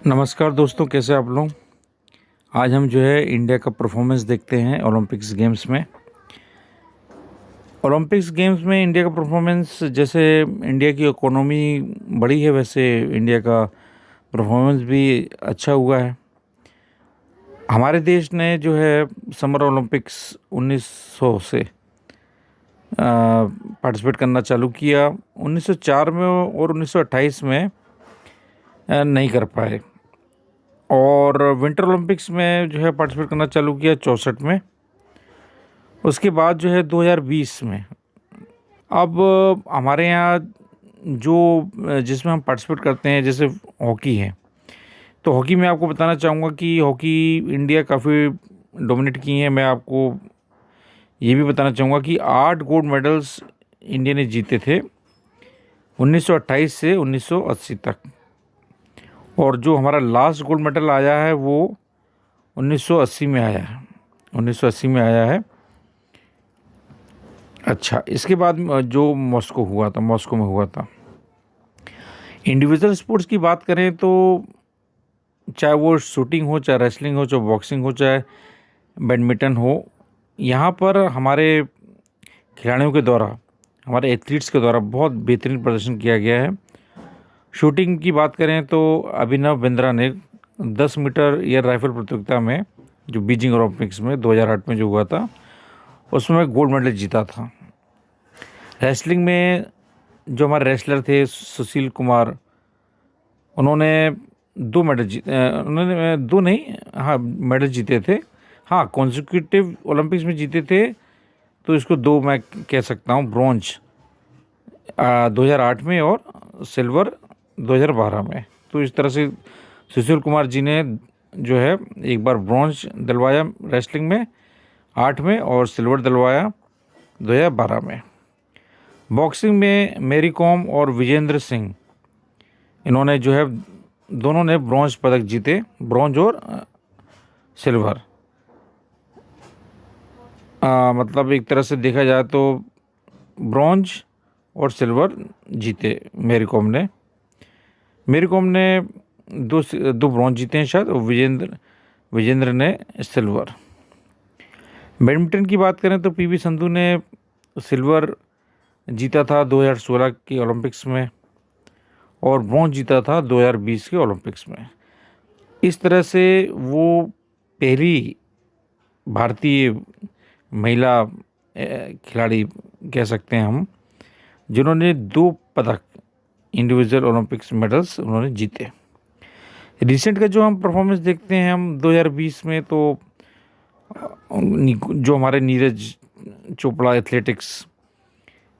नमस्कार दोस्तों, कैसे आप लोग। आज हम जो है इंडिया का परफॉर्मेंस देखते हैं ओलंपिक्स गेम्स में। ओलंपिक्स गेम्स में इंडिया का परफॉर्मेंस, जैसे इंडिया की इकोनॉमी बड़ी है वैसे इंडिया का परफॉर्मेंस भी अच्छा हुआ है। हमारे देश ने जो है समर ओलंपिक्स 1900 से पार्टिसिपेट करना चालू किया। 1904 में और 1928 में नहीं कर पाए, और विंटर ओलंपिक्स में जो है पार्टिसिपेट करना चालू किया 64 में। उसके बाद जो है 2020 में अब हमारे यहाँ जो जिसमें हम पार्टिसिपेट करते हैं, जैसे हॉकी है, तो हॉकी में आपको बताना चाहूँगा कि हॉकी इंडिया काफ़ी डोमिनेट की है। मैं आपको ये भी बताना चाहूँगा कि 8 गोल्ड मेडल्स इंडिया ने जीते थे 1928 से 1980 तक, और जो हमारा लास्ट गोल्ड मेडल आया है वो 1980 में आया है। 1980 में आया है। अच्छा, इसके बाद जो मॉस्को में हुआ था। इंडिविजुअल स्पोर्ट्स की बात करें तो चाहे वो शूटिंग हो, चाहे रेसलिंग हो, चाहे बॉक्सिंग हो, चाहे बैडमिंटन हो, यहाँ पर हमारे खिलाड़ियों के द्वारा, हमारे एथलीट्स के द्वारा बहुत बेहतरीन प्रदर्शन किया गया है। शूटिंग की बात करें तो अभिनव बिंद्रा ने 10 मीटर एयर राइफल प्रतियोगिता में, जो बीजिंग ओलंपिक्स में 2008 में जो हुआ था, उसमें गोल्ड मेडल जीता था। रेसलिंग में जो हमारे रेसलर थे सुशील कुमार, उन्होंने 2 मेडल उन्होंने 2 नहीं, हाँ, मेडल जीते थे। हाँ, कॉन्सिक्यूटिव ओलंपिक्स में जीते थे, तो इसको 2 मैं कह सकता हूँ। ब्रॉन्ज 2008 में और सिल्वर 2012 में। तो इस तरह से सुशील कुमार जी ने जो है एक बार ब्रॉन्ज दिलवाया रेसलिंग में 8 में, और सिल्वर दिलवाया 2012 में। बॉक्सिंग में मैरी कॉम और विजेंद्र सिंह, इन्होंने जो है दोनों ने ब्रॉन्ज पदक जीते, ब्रॉन्ज और सिल्वर। मतलब एक तरह से देखा जाए तो ब्रॉन्ज और सिल्वर जीते मैरी कॉम ने दो ब्रॉन्ज जीते हैं शायद, और विजेंद्र ने सिल्वर। बैडमिंटन की बात करें तो पीवी संधू ने सिल्वर जीता था 2016 के ओलंपिक्स में, और ब्रॉन्ज जीता था 2020 के ओलंपिक्स में। इस तरह से वो पहली भारतीय महिला खिलाड़ी कह सकते हैं हम, जिन्होंने 2 पदक इंडिविजुअल ओलंपिक्स मेडल्स उन्होंने जीते। रिसेंट का जो हम परफॉर्मेंस देखते हैं हम 2020 में, तो जो हमारे नीरज चोपड़ा एथलेटिक्स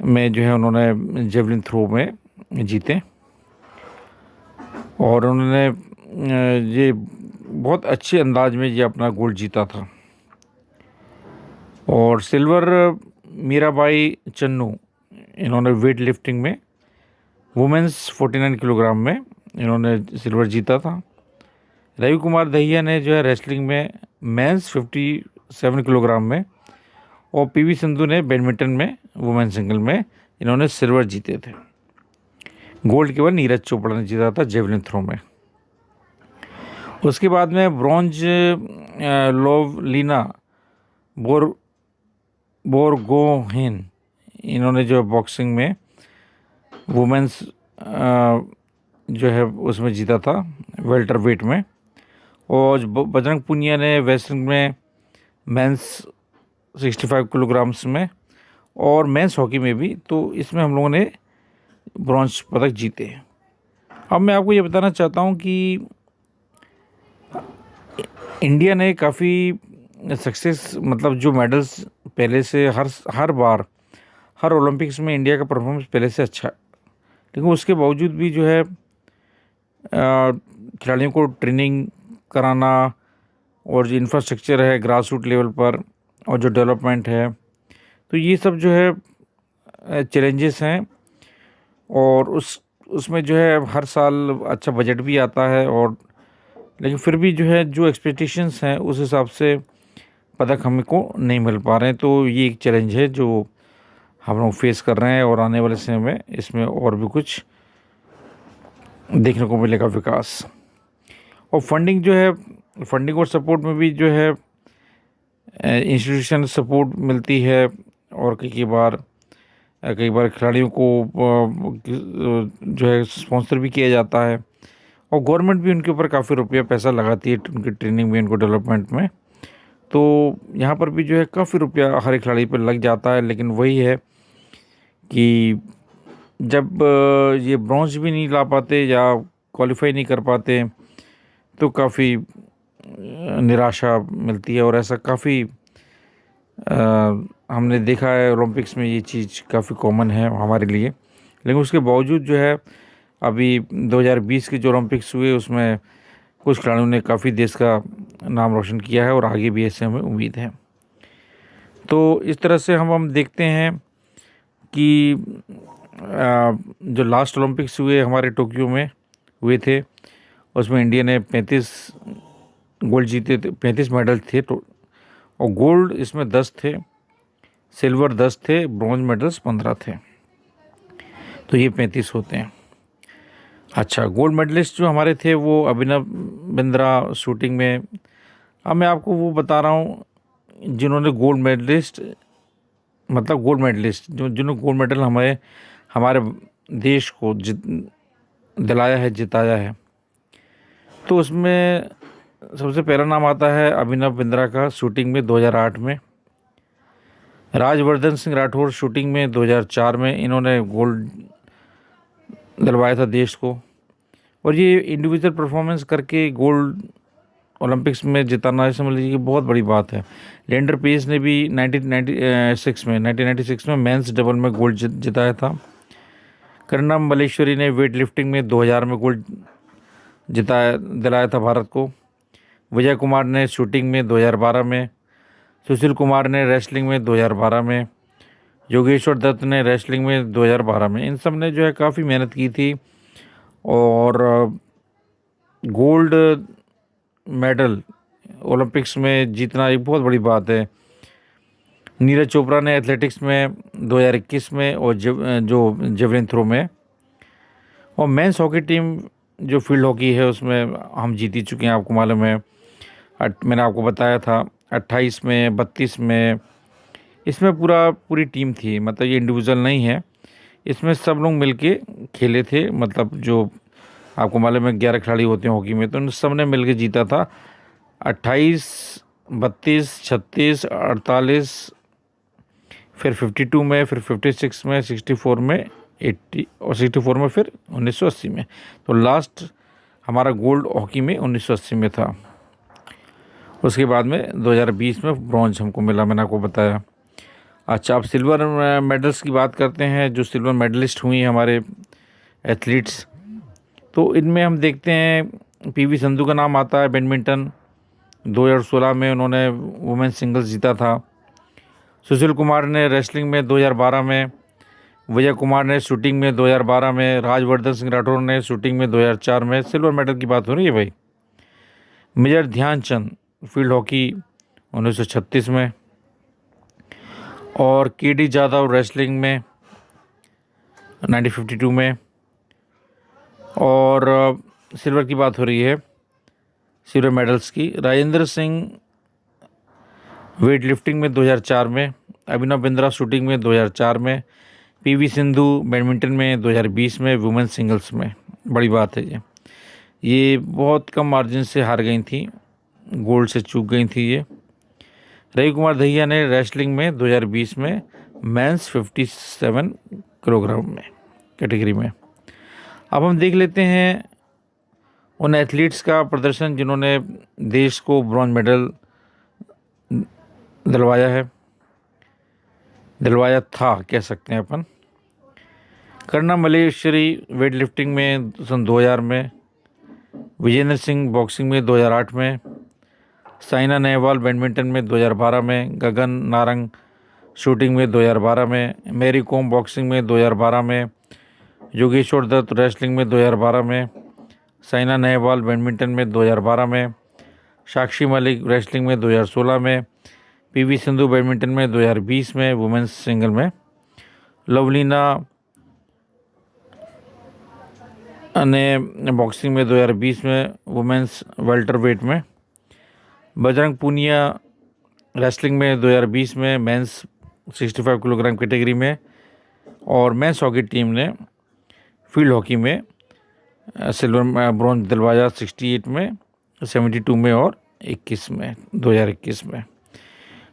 में जो है उन्होंने जेवलिन थ्रो में जीते, और उन्होंने ये बहुत अच्छे अंदाज में ये अपना गोल्ड जीता था। और सिल्वर मीराबाई चन्नू, इन्होंने वेट लिफ्टिंग में वुमेंस 49 किलोग्राम में इन्होंने सिल्वर जीता था। रवि कुमार दहिया ने जो है रेसलिंग में मेंस 57 किलोग्राम में, और पीवी संधू ने बैडमिंटन में वुमेन सिंगल में इन्होंने सिल्वर जीते थे। गोल्ड केवल नीरज चोपड़ा ने जीता था जेवलिन थ्रो में। उसके बाद में ब्रॉन्ज लोवलीना बोरगोहेन, इन्होंने जो बॉक्सिंग में वुमेंस जो है उसमें जीता था वेल्टर वेट में, और बजरंग पुनिया ने रेसलिंग में मेंस 65 किलोग्राम्स में, और मेंस हॉकी में भी। तो इसमें हम लोगों ने ब्रॉन्ज पदक जीते। अब मैं आपको ये बताना चाहता हूँ कि इंडिया ने काफ़ी सक्सेस, मतलब जो मेडल्स पहले से हर बार हर ओलंपिक्स में इंडिया का परफॉर्मेंस पहले से अच्छा है, लेकिन उसके बावजूद भी जो है खिलाड़ियों को ट्रेनिंग कराना, और जो इंफ्रास्ट्रक्चर है ग्रास रूट लेवल पर, और जो डेवलपमेंट है, तो ये सब जो है चैलेंजेस हैं। और उसमें जो है हर साल अच्छा बजट भी आता है, और लेकिन फिर भी जो है जो एक्सपेक्टेशंस हैं उस हिसाब से पदक हमको नहीं मिल पा रहे हैं। तो ये एक चैलेंज है जो हम लोग फेस कर रहे हैं, और आने वाले समय में इसमें और भी कुछ देखने को मिलेगा विकास। और फंडिंग जो है, फंडिंग और सपोर्ट में भी जो है इंस्टीट्यूशन सपोर्ट मिलती है, और कई बार खिलाड़ियों को जो है स्पॉन्सर भी किया जाता है, और गवर्नमेंट भी उनके ऊपर काफ़ी रुपया पैसा लगाती है उनकी ट्रेनिंग में, उनको डेवलपमेंट में। तो यहाँ पर भी जो है काफ़ी रुपया हर एक खिलाड़ी पर लग जाता है। लेकिन वही है कि जब ये ब्रॉन्ज भी नहीं ला पाते या क्वालिफाई नहीं कर पाते तो काफ़ी निराशा मिलती है। और ऐसा काफ़ी हमने देखा है, ओलंपिक्स में ये चीज़ काफ़ी कॉमन है हमारे लिए। लेकिन उसके बावजूद जो है अभी 2020 के जो ओलंपिक्स हुए उसमें कुछ खिलाड़ियों ने काफ़ी देश का नाम रोशन किया है, और आगे भी ऐसे हमें उम्मीद है। तो इस तरह से हम देखते हैं कि जो लास्ट ओलंपिक्स हुए हमारे टोक्यो में हुए थे, उसमें इंडिया ने 35 गोल्ड जीते थे, 35 मेडल थे तो, और गोल्ड इसमें 10 थे, सिल्वर 10 थे, ब्रॉन्ज मेडल्स 15 थे, तो ये 35 होते हैं। अच्छा, गोल्ड मेडलिस्ट जो हमारे थे वो अभिनव बिंद्रा शूटिंग में। अब मैं आपको वो बता रहा हूँ जिन्होंने गोल्ड मेडलिस्ट जिन्होंने गोल्ड मेडल हमारे देश को दिलाया है, जिताया है। तो उसमें सबसे पहला नाम आता है अभिनव बिंद्रा का, शूटिंग में 2008 में। राजवर्धन सिंह राठौर शूटिंग में 2004 में, इन्होंने गोल्ड दिलवाया था देश को। और ये इंडिविजुअल परफॉर्मेंस करके गोल्ड ओलंपिक्स में जिताना समझ लीजिए कि बहुत बड़ी बात है। लेंडर पेस ने भी 1996 में मेंस डबल में गोल्ड जिताया था। करुणा मल्लेश्वरी ने वेट लिफ्टिंग में 2000 में गोल्ड दिलाया था भारत को। विजय कुमार ने शूटिंग में 2012 में, सुशील कुमार ने रेसलिंग में 2012 में, योगेश्वर दत्त ने रेसलिंग में 2012 में। इन सब ने जो है काफ़ी मेहनत की थी, और गोल्ड मेडल ओलंपिक्स में जीतना एक बहुत बड़ी बात है। नीरज चोपड़ा ने एथलेटिक्स में 2021 में, और जो जेवलिन थ्रो में। और मेंस हॉकी टीम जो फील्ड हॉकी है उसमें हम जीत ही चुके हैं, आपको मालूम है। मैंने आपको बताया था 28 में, 32 में, इसमें पूरी टीम थी, मतलब ये इंडिविजुअल नहीं है, इसमें सब लोग मिलके खेले थे। मतलब जो आपको मालूम है 11 खिलाड़ी होते हैं हॉकी में, तो उन सब ने मिल के जीता था। 28, 32, 36, 48, फिर 52 में, फिर 56 में, 64 में, 80 और 64 में, फिर 1980 में। तो लास्ट हमारा गोल्ड हॉकी में 1980 में था। उसके बाद में 2020 में ब्रॉन्ज हमको मिला, मैंने आपको बताया। अच्छा, अब सिल्वर मेडल्स की बात करते हैं, जो सिल्वर मेडलिस्ट हुई हमारे एथलीट्स। तो इनमें हम देखते हैं पीवी संधू का नाम आता है। बैडमिंटन 2016 में उन्होंने वुमेन्स सिंगल्स जीता था। सुशील कुमार ने रेसलिंग में 2012 में, विजय कुमार ने शूटिंग में 2012 में, राजवर्धन सिंह राठौर ने शूटिंग में 2004 में। सिल्वर मेडल की बात हो रही है भाई। मेजर ध्यानचंद फील्ड हॉकी 1936 में, और केडी जाधव रेसलिंग में 1952 में। और सिल्वर की बात हो रही है, सिल्वर मेडल्स की। राजेंद्र सिंह वेट लिफ्टिंग में 2004 में, अभिनव बिंद्रा शूटिंग में 2004 में, पीवी सिंधु बैडमिंटन में 2020 में, वुमेन सिंगल्स में। बड़ी बात है ये बहुत कम मार्जिन से हार गई थी, गोल्ड से चूक गई थी ये। रवि कुमार दहिया ने रेसलिंग में 2020 में मेंस 57 किलोग्राम में कैटेगरी में। अब हम देख लेते हैं उन एथलीट्स का प्रदर्शन जिन्होंने देश को ब्रॉन्ज मेडल दिलवाया था, कह सकते हैं अपन। करुणा मल्लेश्वरी वेट लिफ्टिंग में सन 2000 में, विजेंद्र सिंह बॉक्सिंग में 2008 में, साइना नेहवाल बैडमिंटन में 2012 में, गगन नारंग शूटिंग में 2012 में, मैरी कॉम बॉक्सिंग में 2012 में, योगेश्वर दत्त रेसलिंग में 2012 में, साइना नेहवाल बैडमिंटन में 2012 में, साक्षी मलिक रेसलिंग में 2016 में, पीवी सिंधु बैडमिंटन में 2020 में, वुमेन्स सिंगल में, लवलीना ने बॉक्सिंग में 2020 में वुमेंस वेल्टर वेट में, बजरंग पूनिया रेसलिंग में 2020 में मेंस 65 किलोग्राम कैटेगरी में, और मेंस हॉकी टीम ने फील्ड हॉकी में सिल्वर ब्रॉन्ज दिलवाया 68 में, 72 में और 21 में 2021 में।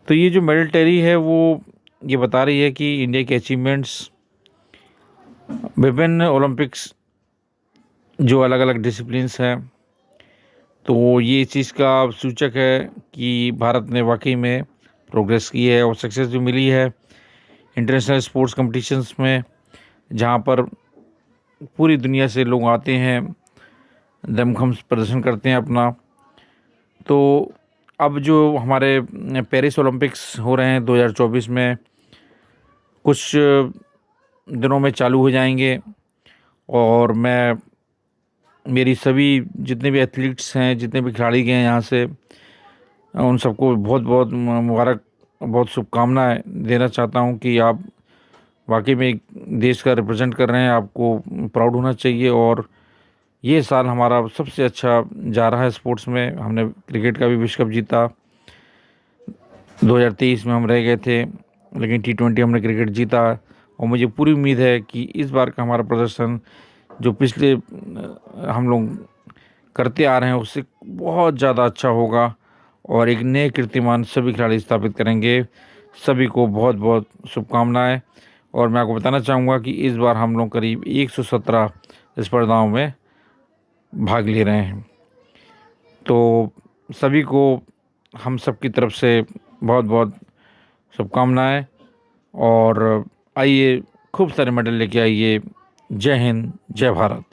तो ये जो मेडल टैली है वो ये बता रही है कि इंडिया के अचीवमेंट्स विभिन्न ओलंपिक्स जो अलग अलग डिसिप्लिन्स हैं, तो ये इस चीज़ का सूचक है कि भारत ने वाकई में प्रोग्रेस की है और सक्सेस भी मिली है इंटरनेशनल स्पोर्ट्स कॉम्पिटिशन्स में, जहाँ पर पूरी दुनिया से लोग आते हैं, दमखम प्रदर्शन करते हैं अपना। तो अब जो हमारे पेरिस ओलंपिक्स हो रहे हैं 2024 में, कुछ दिनों में चालू हो जाएंगे, और मैं मेरी सभी जितने भी एथलीट्स हैं, जितने भी खिलाड़ी गए हैं यहाँ से, उन सबको बहुत बहुत मुबारक, बहुत शुभकामनाएं देना चाहता हूँ कि आप वाकई में एक देश का रिप्रेजेंट कर रहे हैं, आपको प्राउड होना चाहिए। और ये साल हमारा सबसे अच्छा जा रहा है स्पोर्ट्स में। हमने क्रिकेट का भी विश्व कप जीता, 2023 में हम रह गए थे, लेकिन T20 हमने क्रिकेट जीता, और मुझे पूरी उम्मीद है कि इस बार का हमारा प्रदर्शन जो पिछले हम लोग करते आ रहे हैं उससे बहुत ज़्यादा अच्छा होगा, और एक नए कीर्तिमान सभी खिलाड़ी स्थापित करेंगे। सभी को बहुत बहुत शुभकामनाएं। और मैं आपको बताना चाहूँगा कि इस बार हम लोग करीब 117 स्पर्धाओं में भाग ले रहे हैं। तो सभी को हम सब की तरफ से बहुत बहुत शुभकामनाएं, और आइए खूब सारे मेडल लेके आइए। जय हिंद, जय भारत।